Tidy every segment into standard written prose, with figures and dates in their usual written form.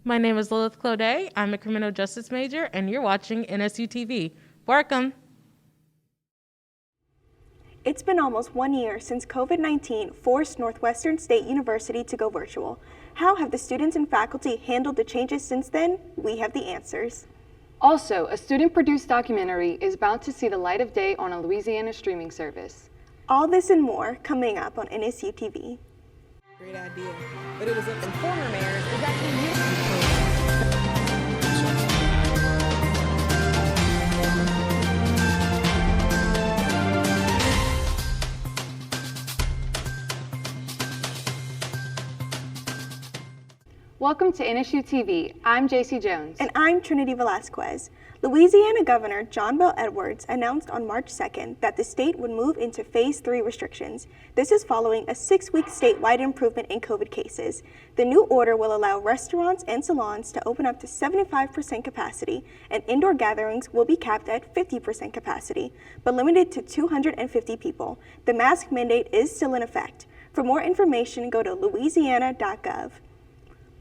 My name is Lilith Cloday. I'm a criminal justice major, and you're watching NSU TV. Welcome. It's been almost 1 year since COVID-19 forced Northwestern State University to go virtual. How have the students and faculty handled the changes since then? We have the answers. Also, a student-produced documentary is about to see the light of day on a Louisiana streaming service. All this and more coming up on NSU TV. Great idea. But it was up in former mayors. Is actually you. Welcome to NSU TV. I'm JC Jones. And I'm Trinity Velasquez. Louisiana Governor John Bel Edwards announced on March 2nd that the state would move into Phase 3 restrictions. This is following a 6-week statewide improvement in COVID cases. The new order will allow restaurants and salons to open up to 75% capacity, and indoor gatherings will be capped at 50% capacity, but limited to 250 people. The mask mandate is still in effect. For more information, go to louisiana.gov.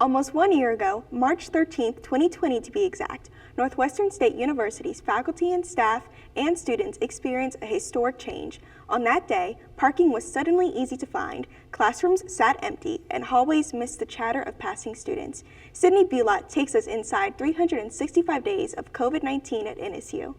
Almost 1 year ago, March 13th, 2020 to be exact, Northwestern State University's faculty and staff and students experienced a historic change. On that day, parking was suddenly easy to find, classrooms sat empty, and hallways missed the chatter of passing students. Sydney Bulott takes us inside 365 days of COVID-19 at NSU.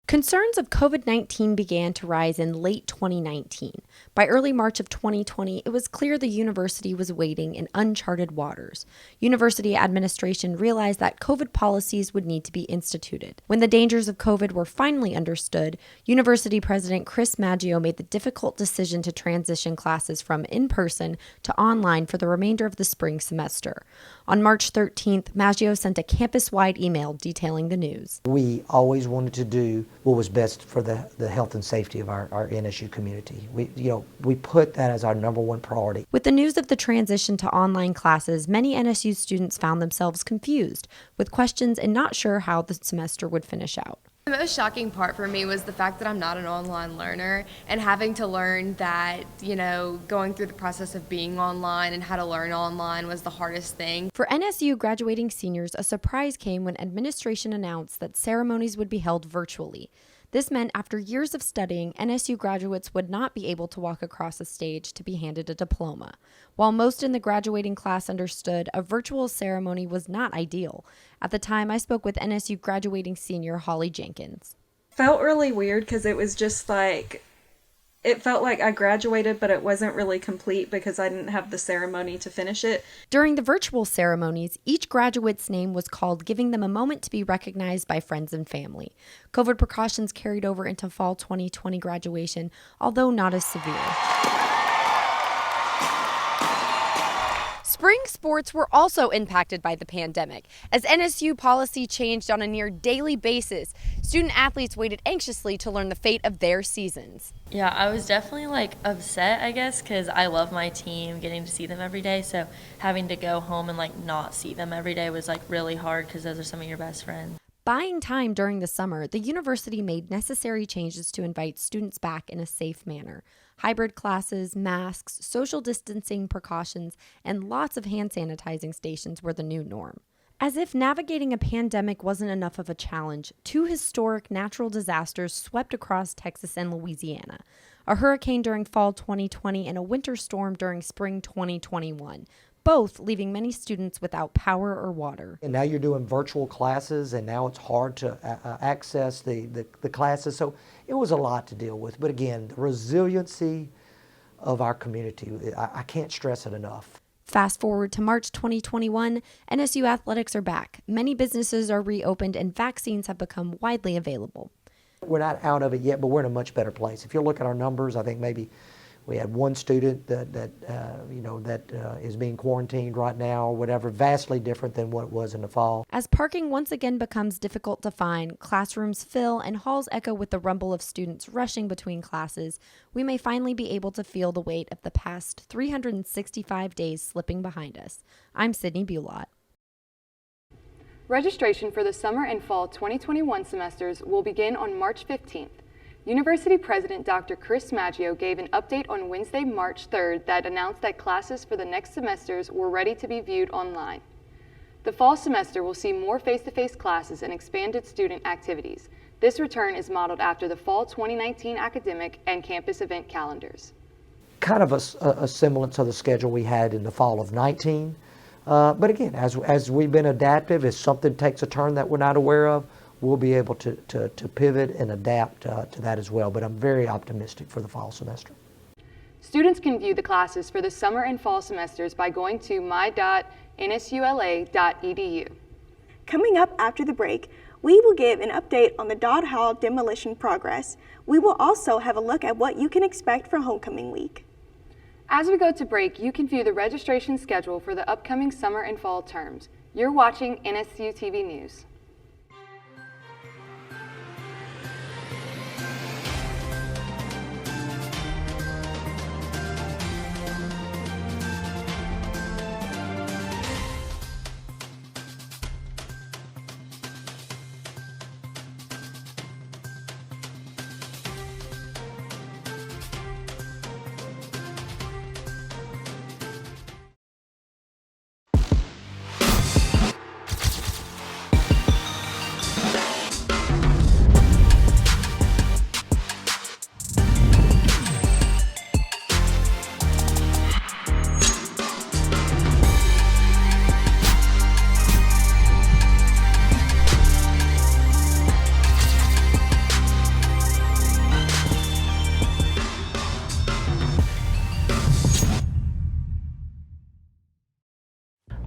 Concerns of COVID-19 began to rise in late 2019. By early March of 2020, it was clear the university was wading in uncharted waters. University administration realized that COVID policies would need to be instituted. When the dangers of COVID were finally understood, University President Chris Maggio made the difficult decision to transition classes from in-person to online for the remainder of the spring semester. On March 13th, Maggio sent a campus-wide email detailing the news. We always wanted to do what was best for the health and safety of our NSU community. We put that as our number one priority. With the news of the transition to online classes, many NSU students found themselves confused, with questions and not sure how the semester would finish out. The most shocking part for me was the fact that I'm not an online learner, and having to learn that, going through the process of being online and how to learn online was the hardest thing. For NSU graduating seniors, a surprise came when administration announced that ceremonies would be held virtually. This meant after years of studying, NSU graduates would not be able to walk across a stage to be handed a diploma. While most in the graduating class understood, a virtual ceremony was not ideal. At the time, I spoke with NSU graduating senior Holly Jenkins. Felt really weird because it was just like, it felt like I graduated, but it wasn't really complete because I didn't have the ceremony to finish it. During the virtual ceremonies, each graduate's name was called, giving them a moment to be recognized by friends and family. COVID precautions carried over into fall 2020 graduation, although not as severe. Spring sports were also impacted by the pandemic. As NSU policy changed on a near daily basis, student athletes waited anxiously to learn the fate of their seasons. Yeah, I was definitely upset, I guess, because I love my team, getting to see them every day. So having to go home and not see them every day was really hard because those are some of your best friends. Buying time during the summer, the university made necessary changes to invite students back in a safe manner. Hybrid classes, masks, social distancing precautions, and lots of hand sanitizing stations were the new norm. As if navigating a pandemic wasn't enough of a challenge, 2 historic natural disasters swept across Texas and Louisiana. A hurricane during fall 2020 and a winter storm during spring 2021. Both leaving many students without power or water. And now you're doing virtual classes, and now it's hard to access the classes. So it was a lot to deal with. But again, the resiliency of our community, I can't stress it enough. Fast forward to March 2021, NSU athletics are back. Many businesses are reopened and vaccines have become widely available. We're not out of it yet, but we're in a much better place. If you look at our numbers, I think maybe we had 1 student that is being quarantined right now, or whatever, vastly different than what it was in the fall. As parking once again becomes difficult to find, classrooms fill, and halls echo with the rumble of students rushing between classes, we may finally be able to feel the weight of the past 365 days slipping behind us. I'm Sydney Bulott. Registration for the summer and fall 2021 semesters will begin on March 15th. University President Dr. Chris Maggio gave an update on Wednesday, March 3rd that announced that classes for the next semesters were ready to be viewed online. The fall semester will see more face-to-face classes and expanded student activities. This return is modeled after the fall 2019 academic and campus event calendars. Kind of a semblance of the schedule we had in the fall of 19. But again, as we've been adaptive, if something takes a turn that we're not aware of, we'll be able to pivot and adapt to that as well. But I'm very optimistic for the fall semester. Students can view the classes for the summer and fall semesters by going to my.nsula.edu. Coming up after the break, we will give an update on the Dod Hall Demolition progress. We will also have a look at what you can expect for homecoming week. As we go to break, you can view the registration schedule for the upcoming summer and fall terms. You're watching NSU TV News.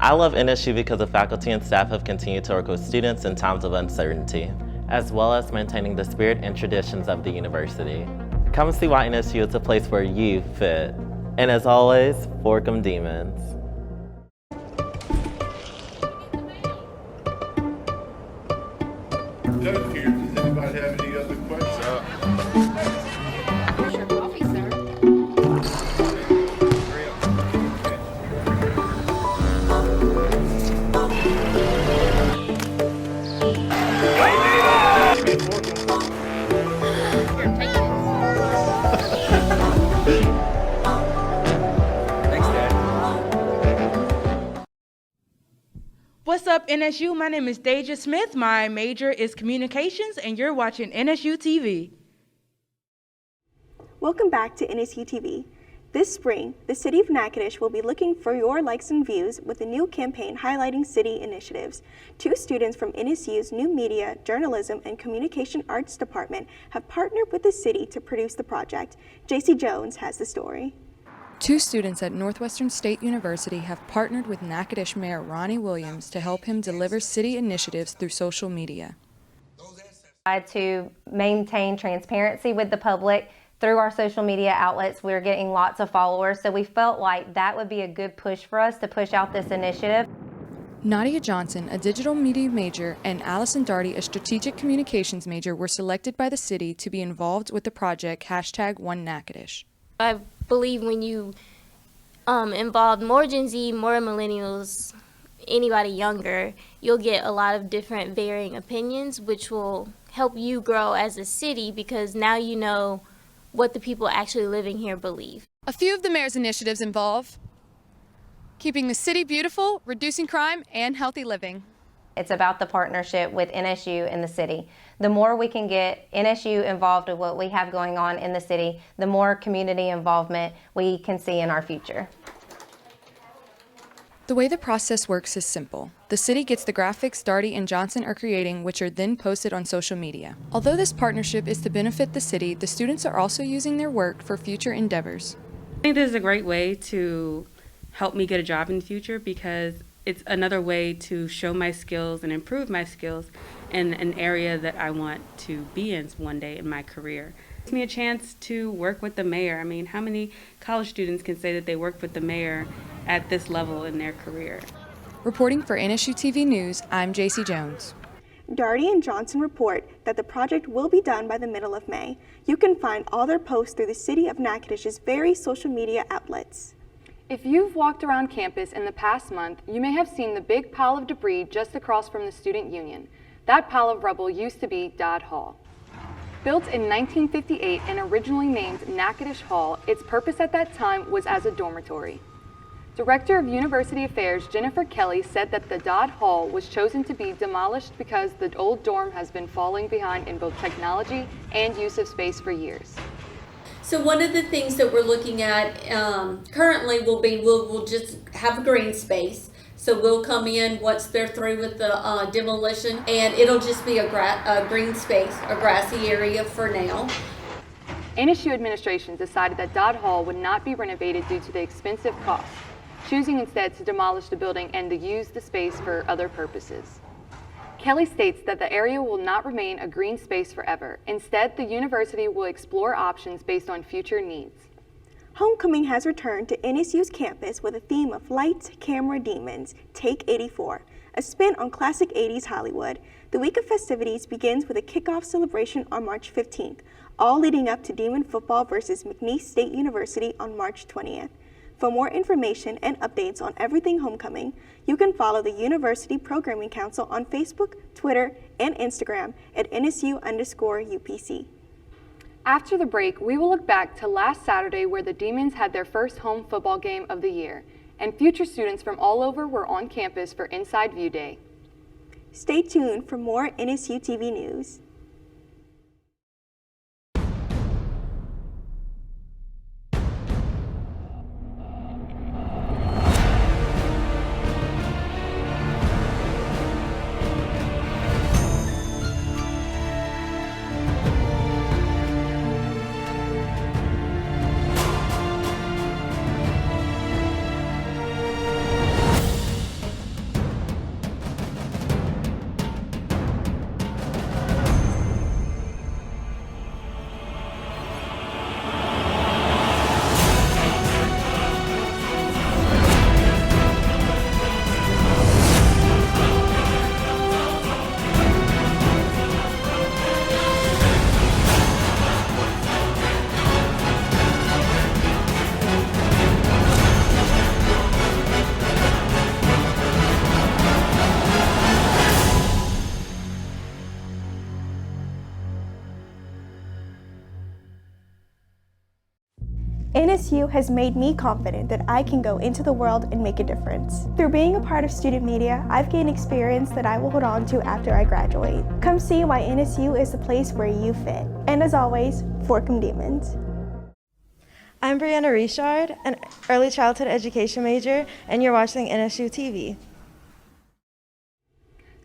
I love NSU because the faculty and staff have continued to work with students in times of uncertainty, as well as maintaining the spirit and traditions of the university. Come see why NSU is a place where you fit. And as always, fork 'em demons. Doug here. Does anybody have any other questions? Here's your coffee, sir. What's up, NSU? My name is Deja Smith. My major is communications, and you're watching NSU TV. Welcome back to NSU TV. This spring, the City of Natchitoches will be looking for your likes and views with a new campaign highlighting city initiatives. 2 students from NSU's New Media, Journalism, and Communication Arts Department have partnered with the city to produce the project. JC Jones has the story. 2 students at Northwestern State University have partnered with Natchitoches Mayor Ronnie Williams to help him deliver city initiatives through social media. To maintain transparency with the public through our social media outlets, we're getting lots of followers, so we felt like that would be a good push for us to push out this initiative. Nadia Johnson, a digital media major, and Allison Darty, a strategic communications major, were selected by the city to be involved with the project #OneNatchitoches. I believe when you involve more Gen Z, more millennials, anybody younger, you'll get a lot of different varying opinions, which will help you grow as a city because now you know what the people actually living here believe. A few of the mayor's initiatives involve keeping the city beautiful, reducing crime, and healthy living. It's about the partnership with NSU and the city. The more we can get NSU involved with what we have going on in the city, the more community involvement we can see in our future. The way the process works is simple. The city gets the graphics Darty and Johnson are creating, which are then posted on social media. Although this partnership is to benefit the city, the students are also using their work for future endeavors. I think this is a great way to help me get a job in the future because it's another way to show my skills and improve my skills in an area that I want to be in one day in my career. It gives me a chance to work with the mayor. I mean, how many college students can say that they worked with the mayor at this level in their career? Reporting for NSU TV News, I'm JC Jones. Darty and Johnson report that the project will be done by the middle of May. You can find all their posts through the City of Natchitoches' various social media outlets. If you've walked around campus in the past month, you may have seen the big pile of debris just across from the Student Union. That pile of rubble used to be Dod Hall. Built in 1958 and originally named Natchitoches Hall, its purpose at that time was as a dormitory. Director of University Affairs Jennifer Kelly said that the Dod Hall was chosen to be demolished because the old dorm has been falling behind in both technology and use of space for years. So one of the things that we're looking at currently will be we'll just have a green space. So we'll come in once they're through with the demolition, and it'll just be a green space, a grassy area for now. NSU administration decided that Dod Hall would not be renovated due to the expensive cost, choosing instead to demolish the building and to use the space for other purposes. Kelly states that the area will not remain a green space forever. Instead, the university will explore options based on future needs. Homecoming has returned to NSU's campus with a theme of Lights, Camera, Demons, Take 84, a spin on classic 80s Hollywood. The week of festivities begins with a kickoff celebration on March 15th, all leading up to Demon football versus McNeese State University on March 20th. For more information and updates on everything homecoming, you can follow the University Programming Council on Facebook, Twitter, and Instagram at NSU_UPC. After the break, we will look back to last Saturday where the Demons had their first home football game of the year, and future students from all over were on campus for Inside View Day. Stay tuned for more NSU TV news. NSU has made me confident that I can go into the world and make a difference. Through being a part of student media, I've gained experience that I will hold on to after I graduate. Come see why NSU is the place where you fit. And as always, Forkum Demons. I'm Brianna Richard, an early childhood education major, and you're watching NSU TV.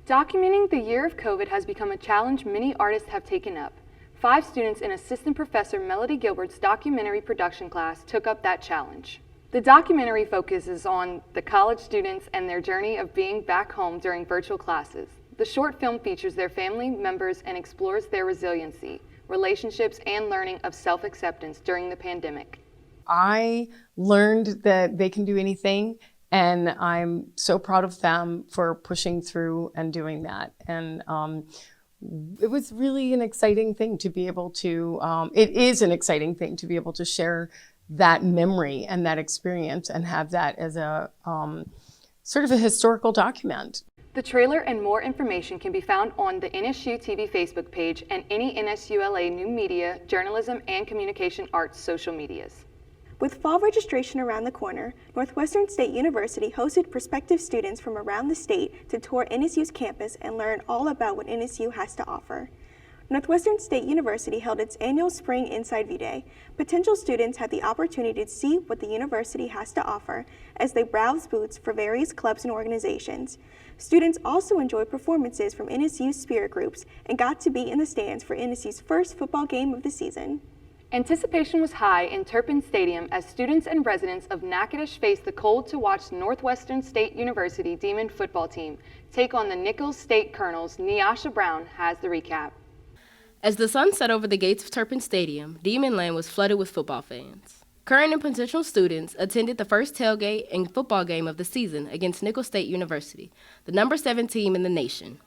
Documenting the year of COVID has become a challenge many artists have taken up. 5 students in Assistant Professor Melody Gilbert's documentary production class took up that challenge. The documentary focuses on the college students and their journey of being back home during virtual classes. The short film features their family members and explores their resiliency, relationships, and learning of self-acceptance during the pandemic. I learned that they can do anything, and I'm so proud of them for pushing through and doing that. And it was really an exciting thing to be able to, it is an exciting thing to be able to share that memory and that experience and have that as a sort of a historical document. The trailer and more information can be found on the NSU TV Facebook page and any NSULA new media, journalism, and communication arts social medias. With fall registration around the corner, Northwestern State University hosted prospective students from around the state to tour NSU's campus and learn all about what NSU has to offer. Northwestern State University held its annual Spring Inside View Day. Potential students had the opportunity to see what the university has to offer as they browse booths for various clubs and organizations. Students also enjoyed performances from NSU's spirit groups and got to be in the stands for NSU's first football game of the season. Anticipation was high in Turpin Stadium as students and residents of Natchitoches faced the cold to watch Northwestern State University Demon football team take on the Nichols State Colonels. Nyasha Brown has the recap. As the sun set over the gates of Turpin Stadium, Demon Land was flooded with football fans. Current and potential students attended the first tailgate and football game of the season against Nichols State University, the number 7 team in the nation.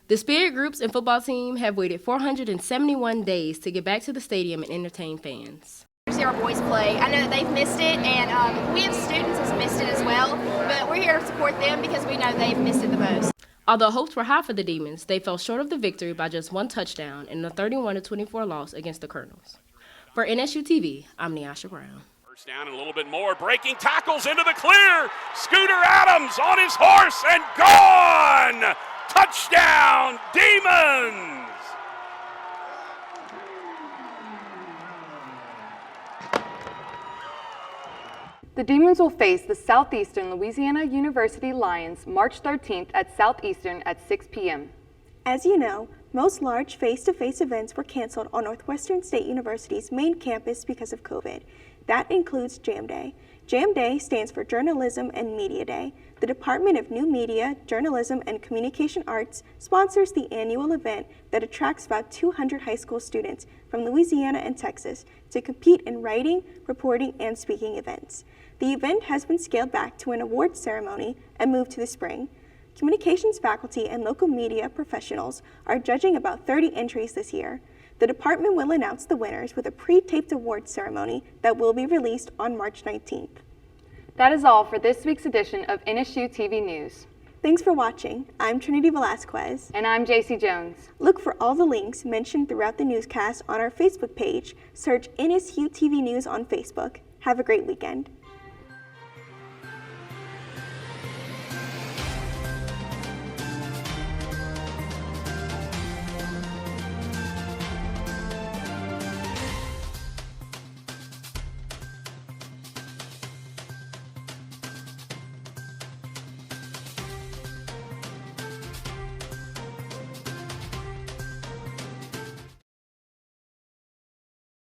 The spirit groups and football team have waited 471 days to get back to the stadium and entertain fans. To see our boys play. I know that they've missed it, and we as students has missed it as well, but we're here to support them because we know they've missed it the most. Although hopes were high for the Demons, they fell short of the victory by just one touchdown in a 31-24 loss against the Colonels. For NSU TV, I'm Neasha Brown. First down and a little bit more, breaking tackles into the clear. Scooter Adams on his horse and gone! Touchdown, Demons! The Demons will face the Southeastern Louisiana University Lions March 13th at Southeastern at 6 p.m. As you know, most large face-to-face events were canceled on Northwestern State University's main campus because of COVID. That includes Jam Day. Jam Day stands for Journalism and Media Day. The Department of New Media, Journalism, and Communication Arts sponsors the annual event that attracts about 200 high school students from Louisiana and Texas to compete in writing, reporting, and speaking events. The event has been scaled back to an awards ceremony and moved to the spring. Communications faculty and local media professionals are judging about 30 entries this year. The department will announce the winners with a pre-taped awards ceremony that will be released on March 19th. That is all for this week's edition of NSU TV News. Thanks for watching. I'm Trinity Velasquez. And I'm JC Jones. Look for all the links mentioned throughout the newscast on our Facebook page. Search NSU TV News on Facebook. Have a great weekend.